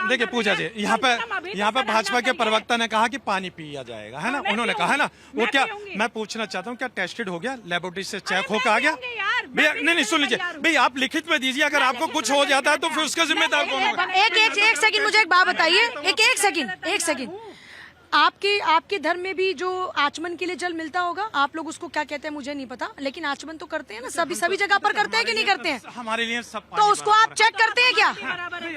देखिए पूजा जी, यहाँ पे भाजपा के प्रवक्ता ने कहा कि पानी पिया जाएगा, है ना, उन्होंने कहा है ना, वो क्या, मैं पूछना चाहता हूँ क्या टेस्टेड हो गया, लेबोरेटरी से चेक होकर आ गया भैया? नहीं सुन लीजिए भैया, आप लिखित में दीजिए, अगर आपको कुछ हो जाता है तो फिर उसका जिम्मेदार कौन होगा? एक सेकंड, मुझे एक बात बताइए, एक सेकंड, आपके धर्म में भी जो आचमन के लिए जल मिलता होगा, आप लोग उसको क्या कहते हैं मुझे नहीं पता, लेकिन आचमन तो करते हैं ना, सभी जगह पर करते हैं कि नहीं करते हैं? हमारे लिए सब तो उसको आप चेक करते हैं क्या?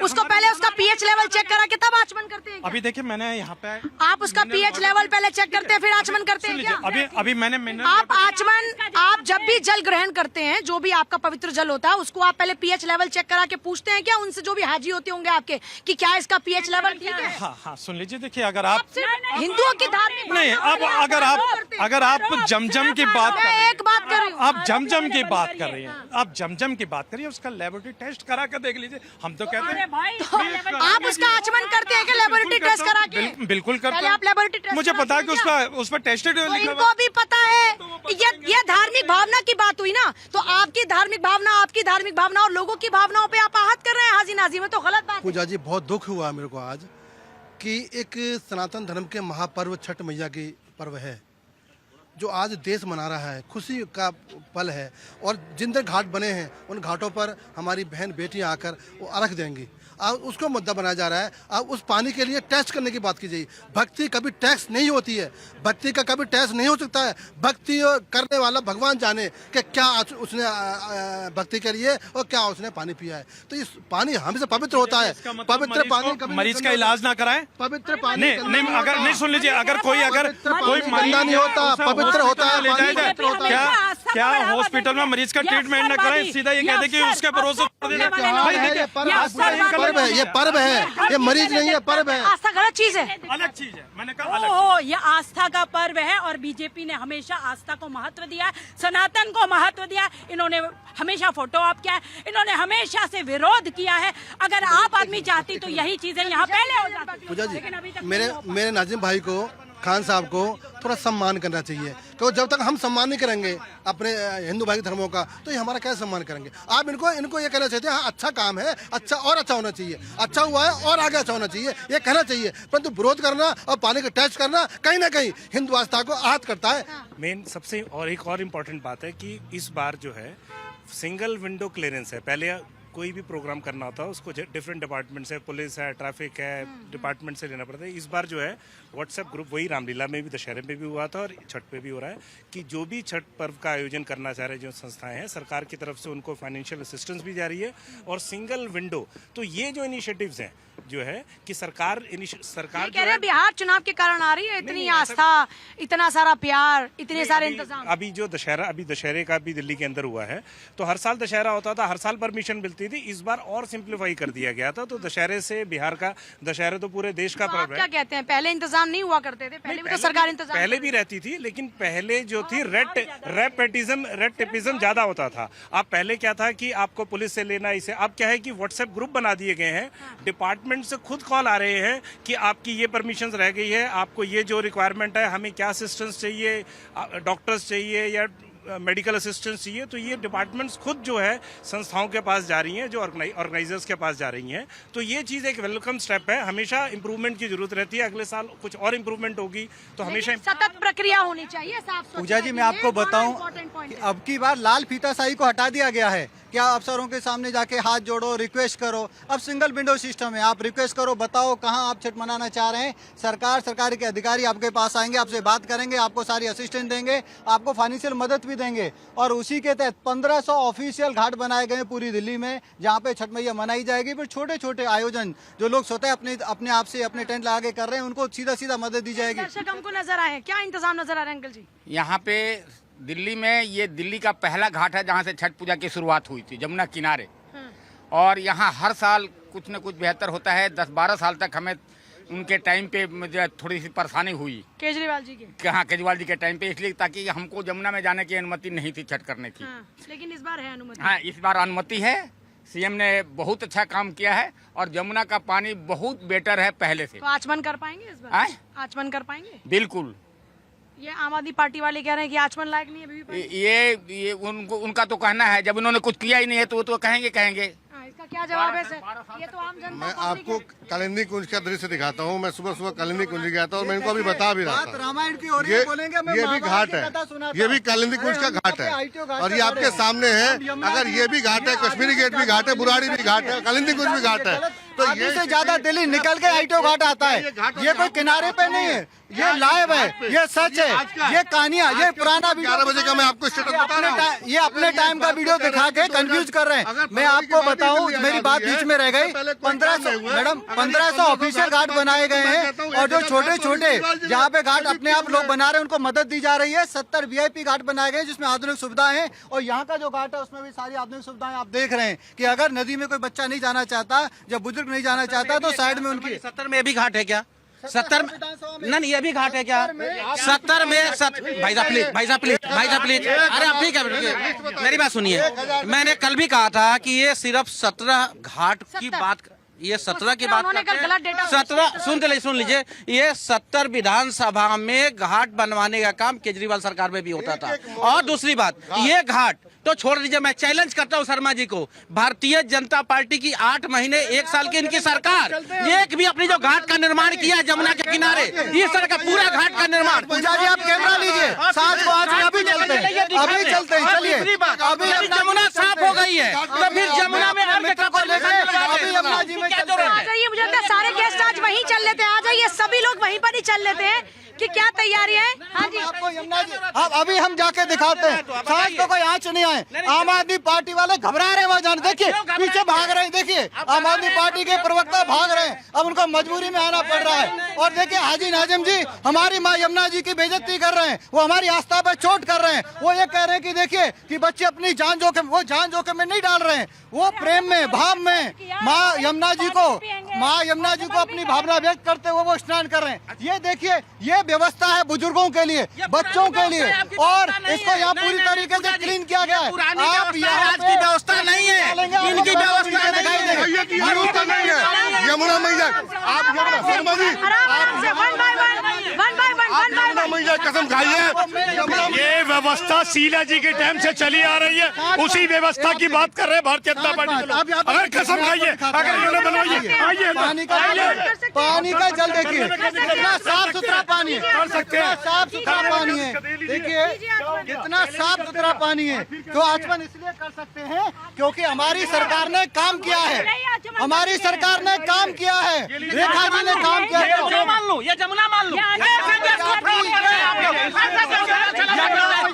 उसको पहले उसका पीएच लेवल चेक करा के तब आचमन करते हैं क्या? अभी देखिए मैंने यहाँ पे आप उसका पीएच लेवल पहले चेक करते हैं फिर आचमन करते हैं क्या? अभी मैंने आप जब भी जल ग्रहण करते हैं, जो भी आपका पवित्र जल होता है, उसको आप पहले पीएच लेवल चेक करा के पूछते हैं क्या उनसे, जो भी हाजी होते होंगे आपके, कि क्या इसका पीएच लेवल ठीक है? हाँ सुन लीजिए, देखिए अगर आप हिंदुओं की धार्मिक नहीं, अब अगर आप जमजम की बात कर रहे हैं, एक बात कर रही हूँ, आप जमजम की बात कर रही हैं, आप जमजम की बात करिए, उसका लेबोरेटरी टेस्ट करा कर देख लीजिए। हम तो कहते हैं आप उसका आचमन करते हैं क्या लेबोरेटरी टेस्ट करा के? बिल्कुल करते पहले आप लेबोरेटरी टेस्ट, मुझे पता है कि उस पर टेस्टेड लिखा हुआ। इनको भी पता है, ये धार्मिक भावना की बात हुई ना, तो आपकी धार्मिक भावना और लोगों की भावनाओं पे आप आहत कर रहे हैं हाजी नाजी में, तो गलत बात है। पूजा जी, बहुत दुख हुआ मेरे को आज कि एक सनातन धर्म के महापर्व छठ मैया की पर्व है जो आज देश मना रहा है, खुशी का पल है, और जिन जिन घाट बने हैं उन घाटों पर हमारी बहन बेटियां आकर वो अर्घ देंगी, अब उसको मुद्दा बनाया जा रहा है। अब उस पानी के लिए टेस्ट करने की बात की जाए। भक्ति कभी टैक्स नहीं होती है, भक्ति का कभी टेस्ट नहीं हो सकता है। भक्ति करने वाला भगवान जाने कि क्या उसने भक्ति करी है और क्या उसने पानी पिया है। तो इस पानी हमेशा पवित्र होता है, पवित्र पानी कभी मरीज का इलाज ना कराएं, पवित्र पानी नहीं अगर नहीं सुन लीजिए, अगर कोई गंदा नहीं होता, पवित्र होता है, पानी पवित्र होता है। क्या हॉस्पिटल में मरीज का ट्रीटमेंट न कराएं, सीधा ये कहते कि उसके भरोसे ये पर्व है, ये मरीज नहीं है, पर्व है। आस्था गलत चीज है, अलग चीज है, मैंने कहा अलग चीज। ये आस्था का पर्व है और बीजेपी ने हमेशा आस्था को महत्व दिया है, सनातन को महत्व दिया है। इन्होंने हमेशा फोटो ऑप किया है, इन्होंने हमेशा से विरोध किया है। अगर आप आदमी चाहती तो यही चीजें यहाँ पहले हो जाती। पूजा जी, मेरे नाजिम भाई को, खान साहब को थोड़ा सम्मान करना चाहिए, क्योंकि जब तक हम सम्मान नहीं करेंगे अपने हिंदू भाई धर्मों का, तो ये हमारा कैसे सम्मान करेंगे। आप इनको ये कहना चाहते हैं, हाँ अच्छा काम है, अच्छा और अच्छा होना चाहिए, अच्छा हुआ है और आगे अच्छा होना चाहिए, ये कहना चाहिए। परंतु विरोध करना और पानी का टेस्ट करना कहीं ना कहीं हिंदू आस्था को आहत करता है। मेन सबसे और एक और इम्पोर्टेंट बात है कि इस बार जो है सिंगल विंडो क्लियरेंस है। पहले कोई भी प्रोग्राम करना होता है उसको डिफरेंट डिपार्टमेंट से, पुलिस है, ट्रैफिक है, डिपार्टमेंट से लेना पड़ता है। इस बार जो है व्हाट्सएप ग्रुप, वही रामलीला में भी, दशहरे में भी हुआ था और छठ पे भी हो रहा है, कि जो भी छठ पर्व का आयोजन करना चाह रहे जो संस्थाएं हैं, सरकार की तरफ से उनको फाइनेंशियल असिस्टेंस भी जा रही है और सिंगल विंडो। तो ये जो इनिशिएटिव्स हैं जो है कि सरकार कह रहे हैं बिहार चुनाव के कारण आ रही है इतनी आस्था, इतना सारा प्यार, इतने सारे इंतजाम। अभी जो दशहरे का भी दिल्ली के अंदर हुआ है, तो हर साल दशहरा होता था, हर साल परमिशन मिलती थी। इस बार और सिंप्लीफाई कर दिया गया था। तो दशहरे से बिहार का दशहरा तो पूरे देश का पर्व है। क्या कहते हैं, पहले इंतजाम नहीं हुआ करते थे? पहले भी तो सरकार इंतजाम पहले भी रहती थी, लेकिन पहले जो थी रेड टेपिज्म ज्यादा होता था। अब पहले क्या था कि आपको पुलिस से लेना, इसे अब क्या है कि व्हाट्सएप ग्रुप बना दिए गए हैं, डिपार्टमेंट से खुद कॉल आ रहे हैं कि आपकी ये परमिशन रह गई है, आपको ये जो रिक्वायरमेंट है, हमें क्या असिस्टेंस चाहिए, डॉक्टर्स चाहिए या मेडिकल असिस्टेंस चाहिए, तो ये डिपार्टमेंट्स खुद जो है संस्थाओं के पास जा रही हैं, जो ऑर्गेनाइजर्स के पास जा रही हैं। तो ये चीज़ एक वेलकम स्टेप है। हमेशा इंप्रूवमेंट की जरूरत रहती है, अगले साल कुछ और इंप्रूवमेंट होगी, तो हमेशा सतत प्रक्रिया होनी चाहिए। पूजा जी, मैं आपको बताऊं कि अब की बार लाल फीताशाही को हटा दिया गया है। क्या अफसरों के सामने जाके हाथ जोड़ो, रिक्वेस्ट करो, अब सिंगल विंडो सिस्टम है। आप रिक्वेस्ट करो, बताओ कहाँ आप छठ मनाना चाह रहे हैं, सरकार के अधिकारी आपके पास आएंगे, आपसे बात करेंगे, आपको सारी असिस्टेंट देंगे, आपको फाइनेंशियल मदद भी देंगे। और उसी के तहत 1500 ऑफिशियल घाट बनाए गए पूरी दिल्ली में, जहाँ पे छठ मैया मनाई जाएगी। फिर छोटे छोटे आयोजन जो लोग स्वतः अपने आप से अपने टेंट लगा के कर रहे हैं, उनको सीधा मदद दी जाएगी। दर्शक हमको नजर आए, क्या इंतजाम नजर आ रहा है अंकल जी? यहाँ पे दिल्ली में, ये दिल्ली का पहला घाट है जहाँ से छठ पूजा की शुरुआत हुई थी, जमुना किनारे। और यहाँ हर साल कुछ न कुछ बेहतर होता है। 10-12 साल तक हमें उनके टाइम पे मुझे थोड़ी सी परेशानी हुई, केजरीवाल जी के। हाँ, केजरीवाल जी के टाइम पे, इसलिए ताकि हमको जमुना में जाने की अनुमति नहीं थी छठ करने की। लेकिन इस बार है अनुमति। हाँ, इस बार अनुमति है। सीएम ने बहुत अच्छा काम किया है और जमुना का पानी बहुत बेटर है पहले से। तो आचमन कर पाएंगे इस बार? आचमन कर पाएंगे? बिल्कुल। ये आम आदमी पार्टी वाले कह रहे हैं कि आचमन लायक नहीं है अभी भी। ये उनका तो कहना है, जब उन्होंने कुछ किया ही नहीं है तो वो तो कहेंगे। इसका क्या जवाब है सर? ये तो आम जनता मैं public आपको है। कालिंदी कुंज का दृश्य दिखाता हूँ। मैं सुबह सुबह कालिंदी कुंज गया था और मैं इनको अभी बता भी रहा बात था। रामायण की हो रही है, बोलेंगे मैं ये भी महाभारत घाट की है, कथा सुनाता ये भी हूँ। कालिंदी कुंज का अरे, घाट हम ITO है घाट और से ये आ आपके रहे हैं। सामने है। हम यमुना अगर ये भी घाट है, कश्मीरी गेट भी घाट है, बुराड़ी भी घाट है, कालिंदी कुंज भी घाट है, तो आधे ये से ज्यादा दिल्ली निकल के ITO घाट आता है। ये कोई किनारे पे नहीं है, ये लाइव है, ये सच है, ये कहानियां, ये पुराना 11 बजे का मैं आपको स्टेटस बता रहा हूँ। ये अपने टाइम का वीडियो दिखा के कंफ्यूज कर रहे हैं। मैं आपको बताऊं, मेरी बात बीच में रह गई। 1500 मैडम 1500 ऑफिशियल घाट बनाए गए हैं और जो छोटे छोटे जहाँ पे घाट अपने आप लोग बना रहे हैं उनको मदद दी जा रही है। 70 VIP घाट बनाए गए जिसमें आधुनिक सुविधाएं हैं और यहाँ का जो घाट है उसमें भी सारी आधुनिक सुविधाएं आप देख रहे हैं कि अगर नदी में कोई बच्चा नहीं जाना चाहता, जब बुजुर्ग नहीं जाना चाहता तो साइड में उनकी 70 में भी घाट है क्या? 70 नहीं, ये भी घाट है क्या? 70 में भाई साहब प्लीज, भाई साहब प्लीज, भाई साहब प्लीज, अरे आप ठीक है, मेरी बात सुनिए। मैंने कल भी कहा था कि ये सिर्फ 17 घाट की बात, ये 17 की बात उन्होंने कल गलत डेटा 17 सुन लीजिए, ये 70 विधानसभा में घाट बनवाने का काम केजरीवाल सरकार में भी होता था। और दूसरी बात, ये घाट तो छोड़ दीजिए, मैं चैलेंज करता हूं शर्मा जी को, भारतीय जनता पार्टी की 8 महीने 1 साल की इनकी सरकार, एक भी अपनी जो घाट का निर्माण किया जमुना के किनारे, इस तरह का पूरा घाट का निर्माण। पूजा जी आप कैमरा लीजिए, साथ को आज अभी चलते हैं, अभी चलते हैं, चलिए। अभी जमुना साफ हो गई है तो फिर जमुना में अभी यमुना जी में चलते आ हैं। जाइए, मुझे लगता है सारे गेस्ट आज वहीं चल लेते हैं। आ जाइए, सभी लोग वहीं पर ही चल लेते हैं कि क्या तैयारी है। हाँ जी, आपको यमुना जी अब अभी हम जाके दिखाते हैं, सांस को कोई आँच नहीं आए। आम आदमी पार्टी वाले घबरा रहे हैं वहाँ जाने, देखिए पीछे भाग रहे हैं, देखिए आम आदमी पार्टी के प्रवक्ता भाग रहे हैं, अब उनको मजबूरी में आना पड़ रहा है। और देखिए हाजी नाजिम जी हमारी माँ यमुना जी की बेइज्जती कर रहे हैं, वो हमारी आस्था पर चोट कर रहे हैं। वो ये कह रहे हैं कि देखिए कि बच्चे अपनी जान जोखिम, वो जान जोखिम में नहीं डाल रहे हैं, वो प्रेम में भाव में माँ यमुना जी को अपनी भावना व्यक्त करते हुए वो स्नान कर रहे हैं। ये देखिए, ये व्यवस्था है बुजुर्गों के लिए, बच्चों के लिए, और इसको यहाँ पूरी तरीके से क्लीन किया गया है। आप यहाँ आज की व्यवस्था नहीं है, इनकी व्यवस्था दिखाई देगी। यमुना मैया, आप यमुना शर्मा जी, आराम से, वन बाय वन, यमुना मैया कसम खाइए। ये व्यवस्था शीला जी के टाइम से चली आ रही है, उसी व्यवस्था की बात कर रहे हैं भारतीय जनता पार्टी के लोग। अगर कसम खाइए, अगर इन्होंने बनवाइए, आइए पानी का जल देखिए, कितना साफ सुथरा पानी है, कर सकते हैं। साफ सुथरा पानी है। देखिए कितना साफ सुथरा पानी है। तो आचमन इसलिए कर सकते हैं क्योंकि हमारी सरकार ने काम किया है, हमारी सरकार ने काम किया है, रेखा जी ने काम किया है। ये मान लो, ये जमुना मान लो,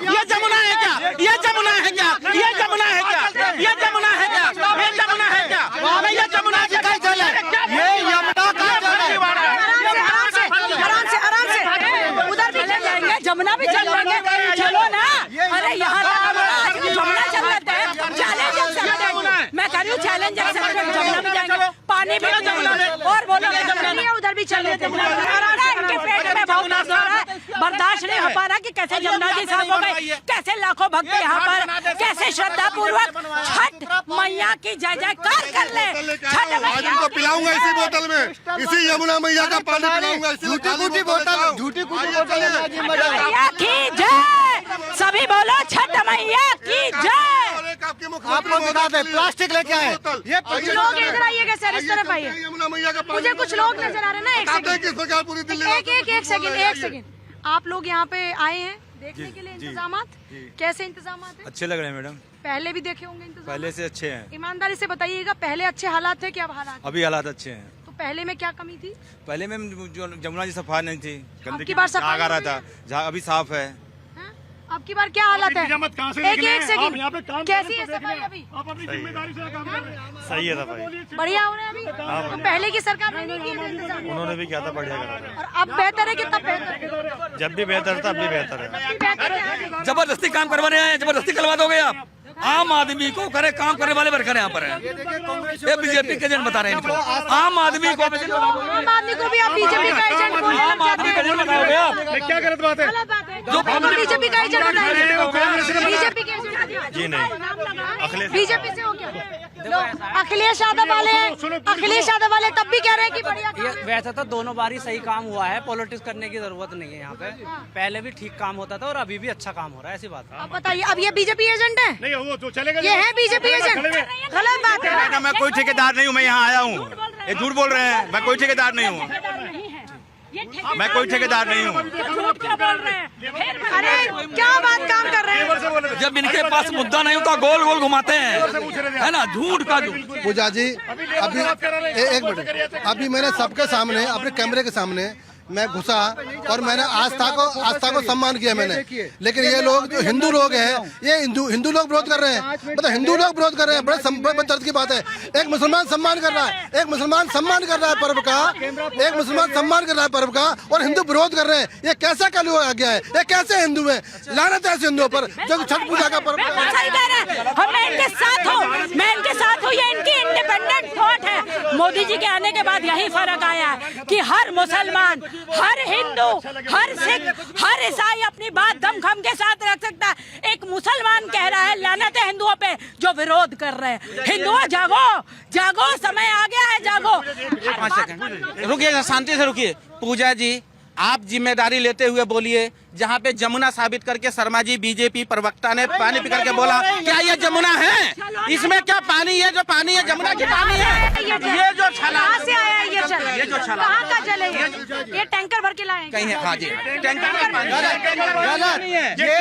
ये जमुना है क्या? ये जमुना है क्या? ये जमुना है क्या? ये जमुना है क्या? ये जमुना है क्या? ये जमुना का जल है, ये यमुना का जल है। आराम से, उधर भी चल जाएंगे, जमुना भी चल लेंगे, चलो ना। अरे यहाँ जमुना चल लेते हैं, चैलेंज सकते हैं। मैं कह रही हूँ चैलेंज सकते हैं, जमुना भी जाएंगे, पानी भी और बोलो उधर भी चल लेते हैं। इनके पेट में बहुत असर है, बर्दाश्त नहीं हो पा रहा कि कैसे जमुना जी साफ हो गई, कैसे लाखों भक्त यहाँ पर कैसे श्रद्धा पूर्वक छठ मैया की जय जयकार कर ले। छठ आज उनको पिलाऊंगा इसी बोतल में, इसी यमुना मैया का पानी पिलाऊंगा। झूठी कूटी बोतल मैया की जय, सभी बोलो छठ मैया की जय। आपको दिखा दे, प्लास्टिक लेके आए। ये कुछ लोग इधर आइएगा सर, इस तरफ आइए। यमुना मैया का मुझे कुछ लोग नजर आ रहे हैं ना, एक सेकंड, सरकार पूरी दिल्ली एक सेकंड। आप लोग यहाँ पे आए हैं देखने के लिए इंतजामात, कैसे इंतजामात हैं? अच्छे लग रहे हैं मैडम, पहले भी देखे होंगे इंतजाम, पहले से अच्छे हैं। ईमानदारी से बताइएगा, पहले अच्छे हालात थे कि अब हालात? अभी हालात अच्छे हैं। तो पहले में क्या कमी थी? पहले में जो जमुना जी सफाई नहीं थी, आपकी बार सफाई आ रहा हो था, जहाँ अभी साफ है। अब की बार क्या हालत है? एक सेकंड, कैसी है सफाई अभी? आप अपनी जिम्मेदारी से काम कर रहे हैं। सही है सफाई, बढ़िया हो रहा है अभी? तो पहले की सरकार ने नहीं किए थे इंतजाम? उन्होंने भी क्या था, बढ़िया करा था। और अब बेहतर है कि तब बेहतर है? जब भी बेहतर था अब भी बेहतर है। अभी बेहतर है। जबरदस्ती काम करवाने आए हैं, जबरदस्ती करवा दोगे आप? आम आदमी को करे, काम करने वाले वर्कर यहाँ पर हैं। ये बीजेपी के एजेंट बता रहे हैं इनको, आम आदमी को आम आदमी को भी आप बीजेपी का एजेंट बोलने लग जाते हैं। एजेंट बताओगे आप? क्या गलत बात है? गलत बात है। जो बीजेपी का एजेंट बताइए, बीजेपी के एजेंट जी नहीं, बीजेपी से हो क्या? लो, अखिलेश यादव वाले अखिलेश यादव वाले तब भी कह रहे हैं कि बढ़िया काम है। वैसे तो दोनों बार ही सही काम हुआ है, पॉलिटिक्स करने की जरूरत नहीं है यहाँ पे। पहले भी ठीक काम होता था और अभी भी अच्छा काम हो रहा है, ऐसी बात है। अब बताइए, अब ये बीजेपी एजेंट है? नहीं वो तो चलेगा, ये है बीजेपी एजेंट? गलत बात है ना? मैं कोई ठेकेदार नहीं हूँ, मैं यहाँ आया हूँ। ये झूठ बोल रहे हैं, मैं कोई ठेकेदार नहीं हूँ, मैं कोई ठेकेदार नहीं हूँ। अरे क्या बात काम कर रहे हैं? जब इनके पास मुद्दा नहीं होता गोल गोल घुमाते हैं, है ना, झूठ का झूठ। पूजा जी अभी एक मिनट, अभी मैंने सबके सामने अपने कैमरे के सामने मैं घुसा और मैंने आस्था को सम्मान किया मैंने, लेकिन ये लोग जो हिंदू लोग हैं, ये हिंदू लोग विरोध कर रहे हैं, मतलब हिंदू लोग विरोध कर रहे हैं। बड़े दर्द की बात है। एक मुसलमान सम्मान कर रहा है, एक मुसलमान सम्मान कर रहा है पर्व का, एक मुसलमान सम्मान कर रहा है पर्व का, और हिंदू विरोध कर रहे हैं। ये कैसा कलयुग आ गया है? ये कैसे हिंदू है? लानत है ऐसे हिंदुओं पर जो छठ पूजा का पर्व। सही कह रहे हैं, हम इनके साथ हूँ, मैं इनके साथ हूँ। ये इनकी इंडिपेंडेंट थॉट है। मोदी जी के आने के बाद यही फर्क आया है कि हर मुसलमान, हर हिंदू, हर सिख, हर ईसाई अपनी बात दमखम के साथ रख सकता है। एक मुसलमान कह रहा है लानत है हिंदुओं पे जो विरोध कर रहे हैं। हिंदुओं जागो, जागो, समय आ गया है, जागो। 5 सेकंड रुकिए, शांति से रुकिए। पूजा जी आप जिम्मेदारी लेते हुए बोलिए, जहाँ पे जमुना साबित करके शर्मा जी बीजेपी प्रवक्ता ने पानी पी करके बोला, क्या ये जमुना है? इसमें क्या पानी है? जो पानी है जमुना की पानी है। ये जो कहाँ से आया है ये जल? ये जो छला कहाँ का जल है ये टैंकर भर के लाए कहीं है? हाँ जी, टैंकर का पानी है। ये